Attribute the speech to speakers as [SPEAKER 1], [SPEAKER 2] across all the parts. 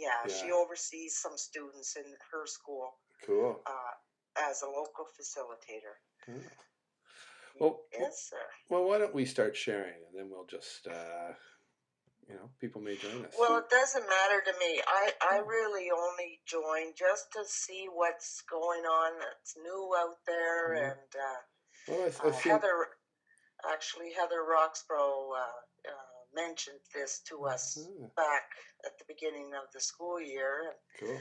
[SPEAKER 1] Yeah, she oversees some students in her school.
[SPEAKER 2] Cool.
[SPEAKER 1] As a local facilitator.
[SPEAKER 2] Well,
[SPEAKER 1] yes, sir.
[SPEAKER 2] Well, why don't we start sharing, and then we'll just, people may join us.
[SPEAKER 1] Well, it doesn't matter to me. I really only join just to see what's going on that's new out there. And Heather Roxborough mentioned this to us back at the beginning of the school year.
[SPEAKER 2] Cool.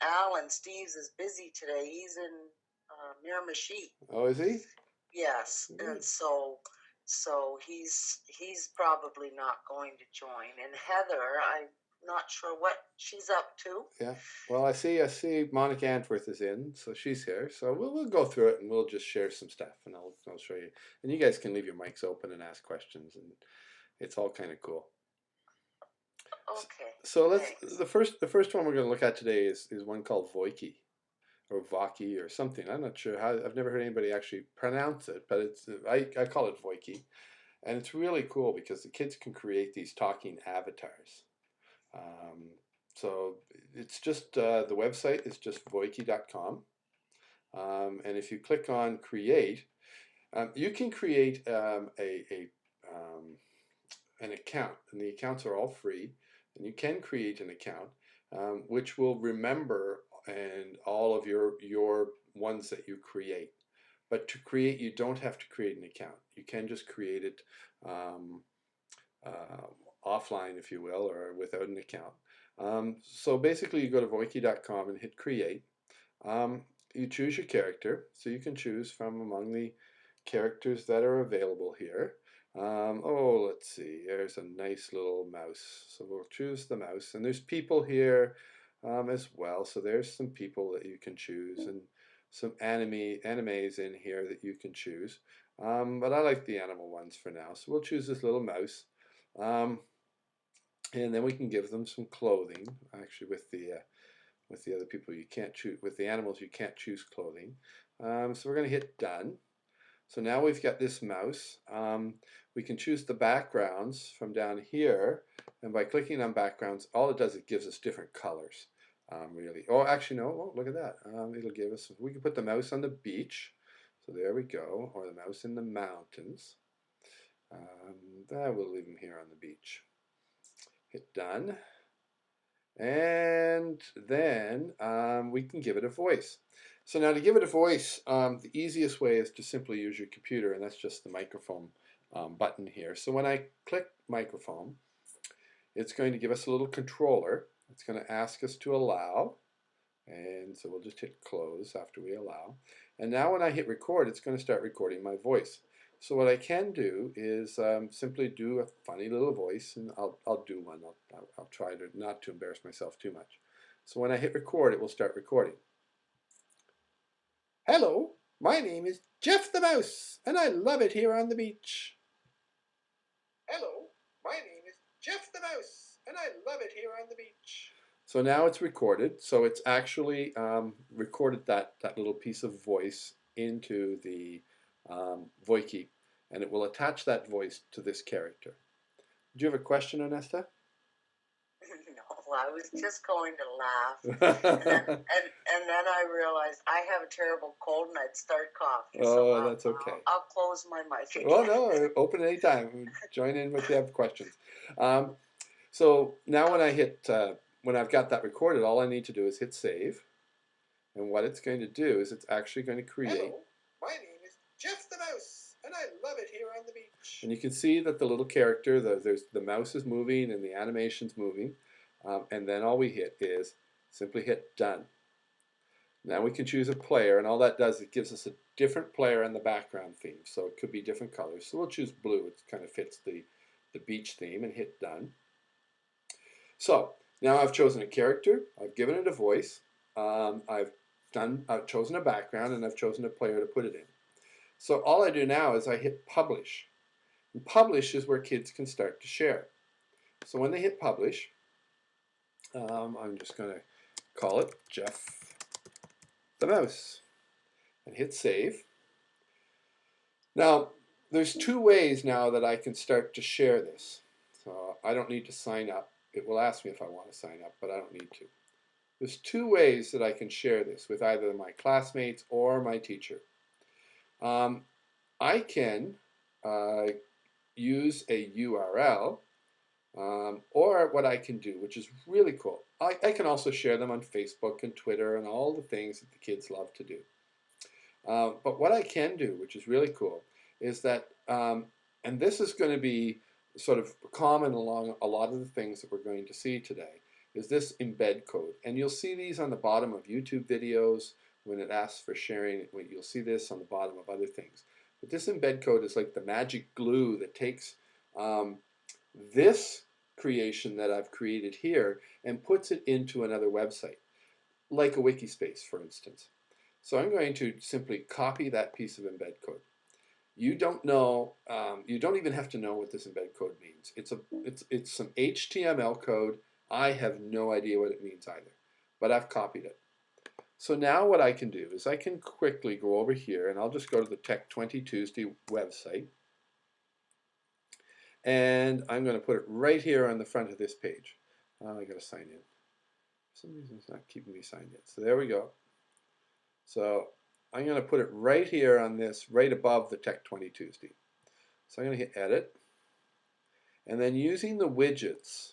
[SPEAKER 1] Alan Steves is busy today. He's in Miramichi.
[SPEAKER 2] Oh, is he?
[SPEAKER 1] Yes, and so he's probably not going to join. And Heather, I'm not sure what she's up to.
[SPEAKER 2] Yeah. Well, I see Monica Antworth is in, so she's here. So we'll go through it and we'll just share some stuff, and I'll show you. And you guys can leave your mics open and ask questions, and it's all kind of cool.
[SPEAKER 1] Okay.
[SPEAKER 2] So the first one we're going to look at today is one called Voki, or Voki, or something. I'm not sure how. I've never heard anybody actually pronounce it, but I call it Voki, and it's really cool because the kids can create these talking avatars. So it's just the website is just voiki.com, and if you click on create, you can create an account, and the accounts are all free, and you can create an account which will remember and all of your ones that you create. But to create, you don't have to create an account. You can just create it offline, if you will, or without an account. So basically you go to voiki.com and hit create. You choose your character, so you can choose from among the characters that are available here. Let's see, there's a nice little mouse, so we'll choose the mouse, and there's people here as well, so there's some people that you can choose, and some animes in here that you can choose, but I like the animal ones for now, so we'll choose this little mouse, and then we can give them some clothing. Actually, with the other people you can't choose, with the animals you can't choose clothing, so we're going to hit done. So now we've got this mouse. We can choose the backgrounds from down here, and by clicking on backgrounds, all it does, it gives us different colors, really. Oh, actually, no, oh, look at that. It'll give us, we can put the mouse on the beach, so there we go, or the mouse in the mountains. We'll leave him here on the beach. Hit done. And then we can give it a voice. So now to give it a voice, the easiest way is to simply use your computer, and that's just the microphone button here. So when I click microphone, it's going to give us a little controller. It's going to ask us to allow, and so we'll just hit close after we allow. And now when I hit record, it's going to start recording my voice. So what I can do is simply do a funny little voice, and I'll do one. I'll try to not to embarrass myself too much. So when I hit record, it will start recording. Hello, my name is Jeff the Mouse, and I love it here on the beach. Hello, my name is Jeff the Mouse, and I love it here on the beach. So now it's recorded. So it's actually recorded that little piece of voice into the Voiki, and it will attach that voice to this character. Do you have a question, Onesta?
[SPEAKER 1] No, I was just going to laugh, and then I realized I have a terrible cold and I'd start coughing.
[SPEAKER 2] Oh, so that's okay.
[SPEAKER 1] I'll close my mic again.
[SPEAKER 2] Oh no, open anytime. Join in if you have questions. So now when I hit, when I've got that recorded, all I need to do is hit save, and what it's going to do is it's actually going to create. Hello, my name is Jeff the Mouse, and I love it here on the beach. And you can see that the little character, the mouse is moving and the animation's moving, and then all we hit is simply hit done. Now we can choose a player, and all that does, it gives us a different player in the background theme, so it could be different colors. So we'll choose blue, it kind of fits the beach theme, and hit done. So now I've chosen a character, I've given it a voice, I've chosen a background, and I've chosen a player to put it in. So all I do now is I hit publish. And publish is where kids can start to share. So when they hit publish, I'm just going to call it Jeff the Mouse and hit save. Now there's two ways now that I can start to share this. So I don't need to sign up it will ask me if I want to sign up, but I don't need to. There's two ways that I can share this with either my classmates or my teacher. I can use a URL, or what I can do, which is really cool, I can also share them on Facebook and Twitter and all the things that the kids love to do. But what I can do, which is really cool, is that, and this is going to be sort of common along a lot of the things that we're going to see today, is this embed code. And you'll see these on the bottom of YouTube videos when it asks for sharing. You'll see this on the bottom of other things. But this embed code is like the magic glue that takes this creation that I've created here and puts it into another website, like a wiki space, for instance. So I'm going to simply copy that piece of embed code. You don't know, you don't even have to know what this embed code means. It's some HTML code. I have no idea what it means either, but I've copied it. So now what I can do is I can quickly go over here, and I'll just go to the Tech20Tuesday website, and I'm going to put it right here on the front of this page. I got to sign in. For some reason it's not keeping me signed in. So there we go. So I'm going to put it right here on this, right above the Tech20Tuesday. So I'm going to hit edit, and then using the widgets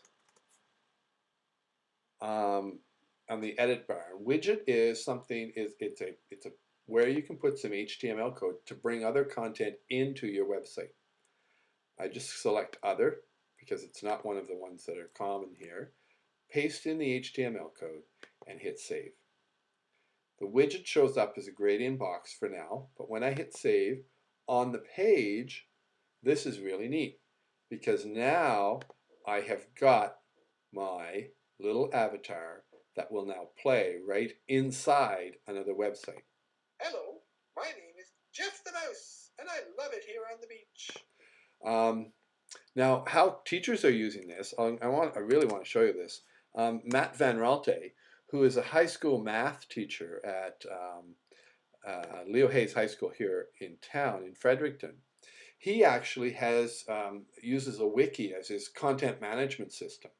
[SPEAKER 2] on the edit bar. Widget is something, it's a where you can put some HTML code to bring other content into your website. I just select other because it's not one of the ones that are common here. Paste in the HTML code and hit save. The widget shows up as a gradient box for now, but when I hit save on the page, this is really neat because now I have got my little avatar that will now play right inside another website. Hello, my name is Jeff the Mouse, and I love it here on the beach. Now, how teachers are using this, I really want to show you this. Matt Van Ralte, who is a high school math teacher at Leo Hayes High School here in town, in Fredericton, he actually has uses a wiki as his content management system.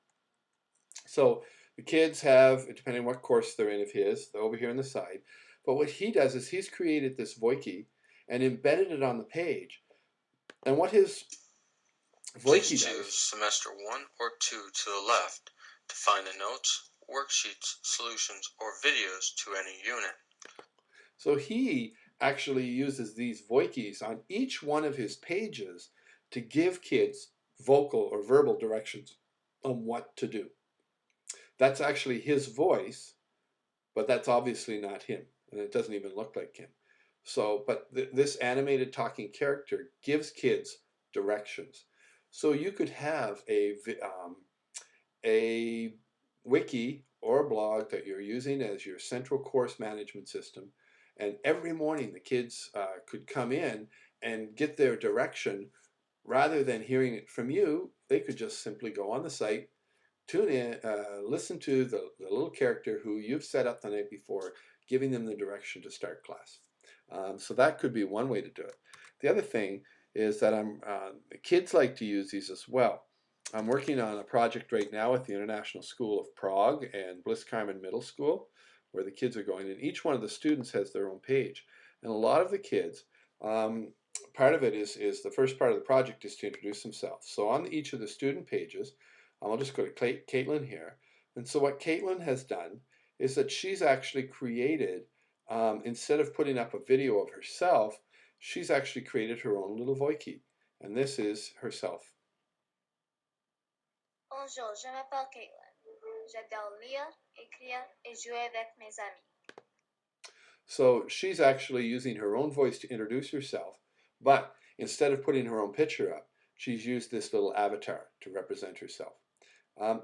[SPEAKER 2] So the kids have, depending on what course they're in of his, they're over here on the side. But what he does is he's created this wiki and embedded it on the page. And what his wiki does...
[SPEAKER 3] Choose semester 1 or 2 to the left to find the notes, worksheets, solutions, or videos to any unit.
[SPEAKER 2] So he actually uses these wikis on each one of his pages to give kids vocal or verbal directions on what to do. That's actually his voice, but that's obviously not him, and it doesn't even look like him. So, but this animated talking character gives kids directions. So you could have a wiki or a blog that you're using as your central course management system, and every morning the kids could come in and get their direction. Rather than hearing it from you, they could just simply go on the site, tune in, listen to the little character who you've set up the night before, giving them the direction to start class. So that could be one way to do it. The other thing is that kids like to use these as well. I'm working on a project right now at the International School of Prague and Bliss-Carman Middle School, where the kids are going, and each one of the students has their own page. And a lot of the kids, part of it is the first part of the project is to introduce themselves. So on each of the student pages, I'll just go to Caitlin here. And so what Caitlin has done is that she's actually created, instead of putting up a video of herself, she's actually created her own little wiki. And this is herself.
[SPEAKER 4] Bonjour, je m'appelle Caitlin. J'adore lire, écrire et jouer avec mes amis.
[SPEAKER 2] So she's actually using her own voice to introduce herself, but instead of putting her own picture up, she's used this little avatar to represent herself.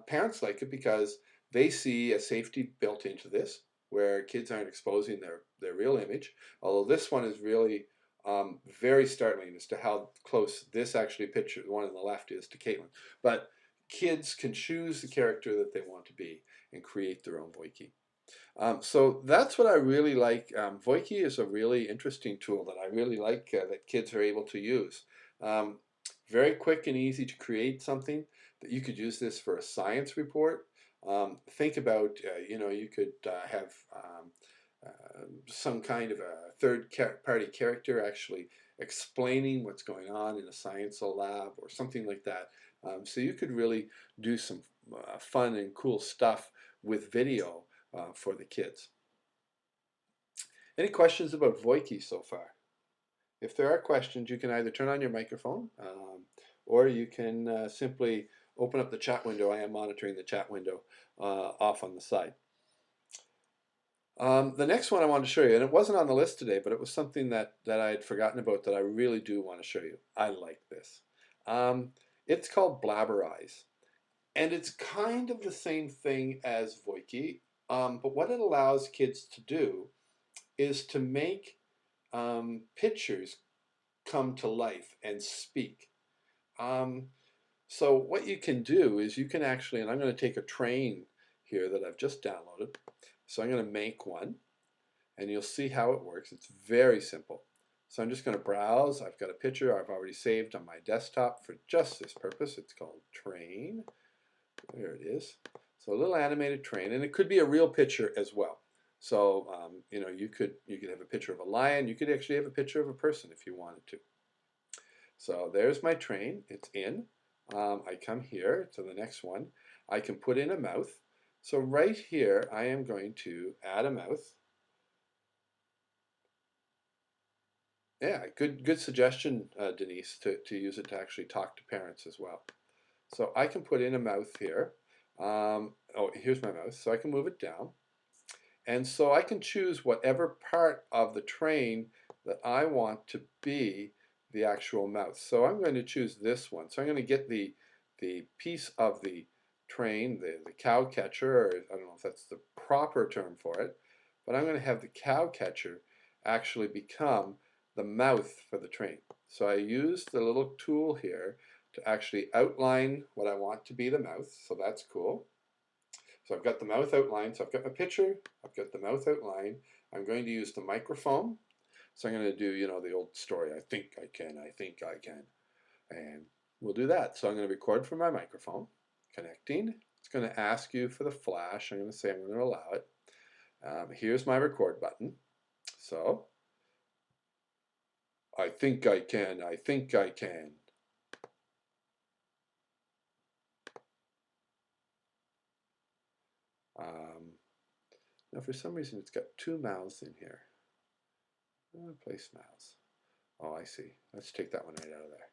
[SPEAKER 2] Parents like it because they see a safety built into this, where kids aren't exposing their real image, although this one is really very startling as to how close this actually picture, the one on the left, is to Caitlin. But kids can choose the character that they want to be and create their own wiki. So that's what I really like. Voiki is a really interesting tool that I really like that kids are able to use. Very quick and easy to create something, that you could use this for a science report. Think about, you could have some kind of a third-party character actually explaining what's going on in a science lab or something like that. So you could really do some fun and cool stuff with video for the kids. Any questions about Voki so far? If there are questions, you can either turn on your microphone or you can simply open up the chat window. I am monitoring the chat window off on the side. The next one I wanted to show you, and it wasn't on the list today, but it was something that I had forgotten about that I really do want to show you. I like this. It's called Blabberize, and it's kind of the same thing as Voiki, but what it allows kids to do is to make pictures come to life and speak. So what you can do is you can actually, and I'm going to take a train here that I've just downloaded. So I'm going to make one, and you'll see how it works. It's very simple. So I'm just going to browse. I've got a picture I've already saved on my desktop for just this purpose. It's called train. There it is. So a little animated train, and it could be a real picture as well. So you could have a picture of a lion. You could actually have a picture of a person if you wanted to. So there's my train. It's in. I come here to the next one. I can put in a mouth. So right here, I am going to add a mouth. Yeah, good suggestion, Denise, to use it to actually talk to parents as well. So I can put in a mouth here. Oh, here's my mouth. So I can move it down. And so I can choose whatever part of the train that I want to be the actual mouth. So I'm going to choose this one. So I'm going to get the piece of the train, the cow catcher, or I don't know if that's the proper term for it, but I'm going to have the cow catcher actually become the mouth for the train. So I use the little tool here to actually outline what I want to be the mouth. So that's cool. So I've got the mouth outline. So I've got my picture. I've got the mouth outline. I'm going to use the microphone. So I'm going to do, the old story. I think I can. I think I can. And we'll do that. So I'm going to record from my microphone. Connecting. It's going to ask you for the flash. I'm going to say I'm going to allow it. Here's my record button. So I think I can. I think I can. Now for some reason it's got two mouths in here. Place mouths. Oh, I see. Let's take that one right out of there.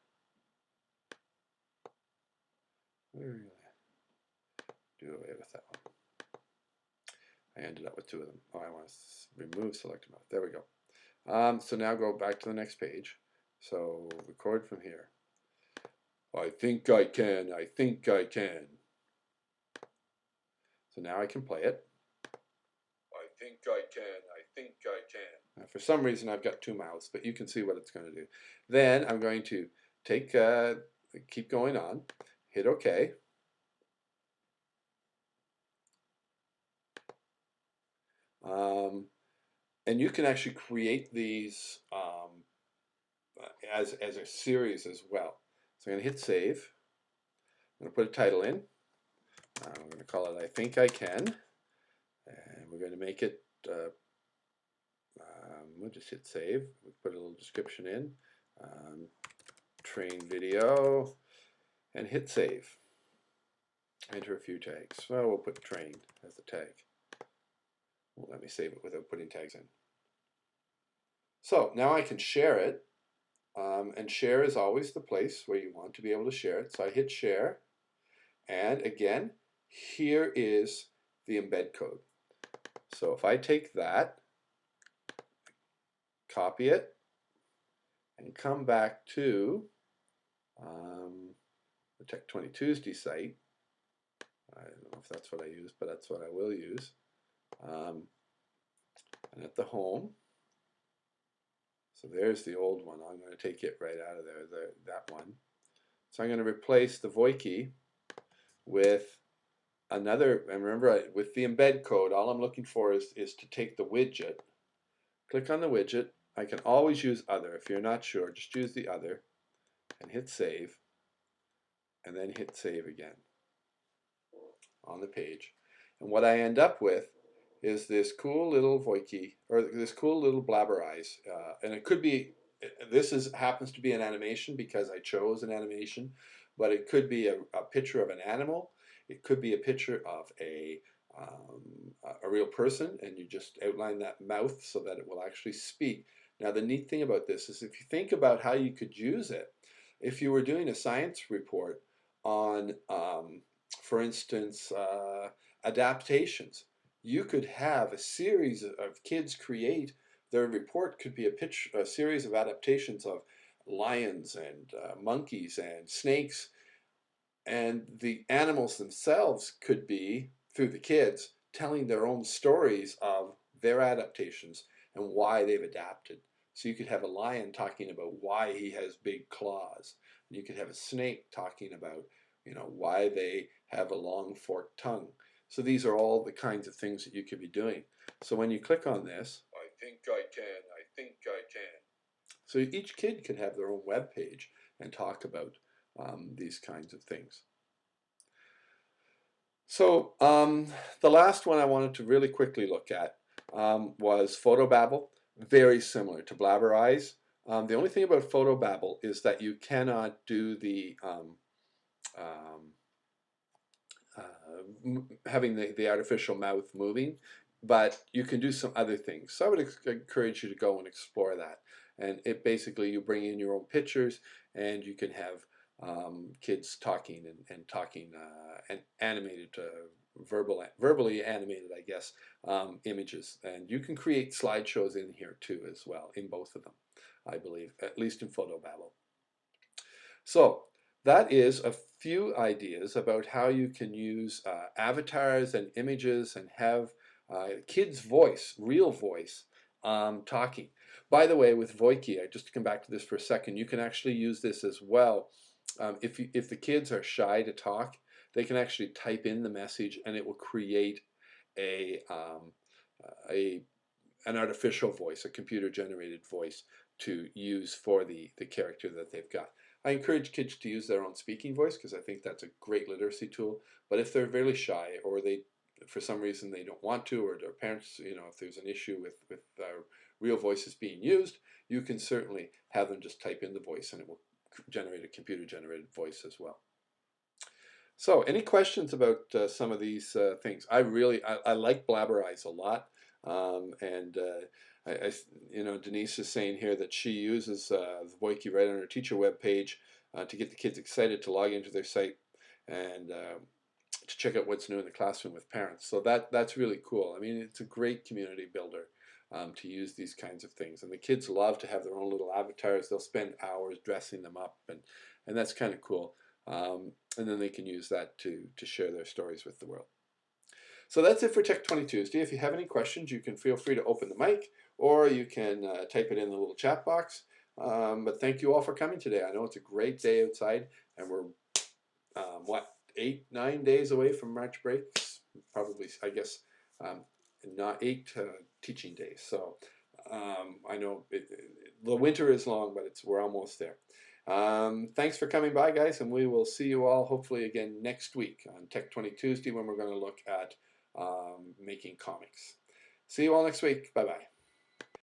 [SPEAKER 2] We're going to do away with that one. I ended up with two of them. Oh, I want to remove selected mouth. There we go. So now go back to the next page. So record from here. I think I can. I think I can. So now I can play it. I think I can. I think I can. Now for some reason I've got two mouths, but you can see what it's going to do. Then I'm going to keep going on, hit OK. And you can actually create these as a series as well. So I'm going to hit save. I'm going to put a title in. I'm going to call it I Think I Can. And we're going to make it, we'll just hit save. We'll put a little description in. Train video. And hit save. Enter a few tags. Well, we'll put train as the tag. Won't let me save it without putting tags in. So now I can share it. And share is always the place where you want to be able to share it. So I hit share. And again, here is the embed code. So if I take that, copy it, and come back to the Tech20Tuesday site. I don't know if that's what I use, but that's what I will use. And at the home, so there's the old one. I'm going to take it right out of there, that one. So I'm going to replace the Voiki with another, and remember with the embed code, all I'm looking for is to take the widget, click on the widget. I can always use other. If you're not sure, just use the other and hit save. and then hit save again on the page. And what I end up with is this cool little Voki, or this cool little Blabberize. And it could be, happens to be an animation because I chose an animation, but it could be a picture of an animal. It could be a picture of a real person, and you just outline that mouth so that it will actually speak. Now, the neat thing about this is if you think about how you could use it, if you were doing a science report on, for instance, adaptations, you could have a series of kids create, their report could be a series of adaptations of lions and monkeys and snakes, and the animals themselves could be, through the kids, telling their own stories of their adaptations and why they've adapted. So you could have a lion talking about why he has big claws. And you could have a snake talking about, why they have a long forked tongue. So these are all the kinds of things that you could be doing. So when you click on this, I think I can. So each kid could have their own web page and talk about these kinds of things. So the last one I wanted to really quickly look at was Photobabble. Very similar to Blabberize. The only thing about Photobabble is that you cannot do the having the artificial mouth moving, but you can do some other things. So I would encourage you to go and explore that. And it basically, you bring in your own pictures, and you can have kids talking and talking and animated, verbally animated, I guess, images. And you can create slideshows in here too as well, in both of them, I believe, at least in Photobabble. So that is a few ideas about how you can use avatars and images and have kids' voice, real voice, talking. By the way, with Voki, just to come back to this for a second, you can actually use this as well. If the kids are shy to talk, they can actually type in the message, and it will create an artificial voice, a computer-generated voice to use for the character that they've got. I encourage kids to use their own speaking voice because I think that's a great literacy tool. But if they're really shy, or for some reason they don't want to, or their parents, if there's an issue with real voices being used, you can certainly have them just type in the voice, and it will generate a computer-generated voice as well. So, any questions about some of these things? I like Blabberize a lot, Denise is saying here that she uses the Voki right on her teacher web page to get the kids excited to log into their site and to check out what's new in the classroom with parents. So that's really cool. I mean, it's a great community builder to use these kinds of things. And the kids love to have their own little avatars. They'll spend hours dressing them up, and that's kind of cool. And then they can use that to share their stories with the world. So that's it for Tech20 Tuesday. If you have any questions, you can feel free to open the mic, or you can type it in the little chat box. But thank you all for coming today. I know it's a great day outside, and we're, 8-9 days away from March breaks. Probably, I guess, not 8 teaching days. So I know the winter is long, but we're almost there. Thanks for coming by, guys, and we will see you all hopefully again next week on Tech20 Tuesday, when we're going to look at making comics. See you all next week. Bye-bye.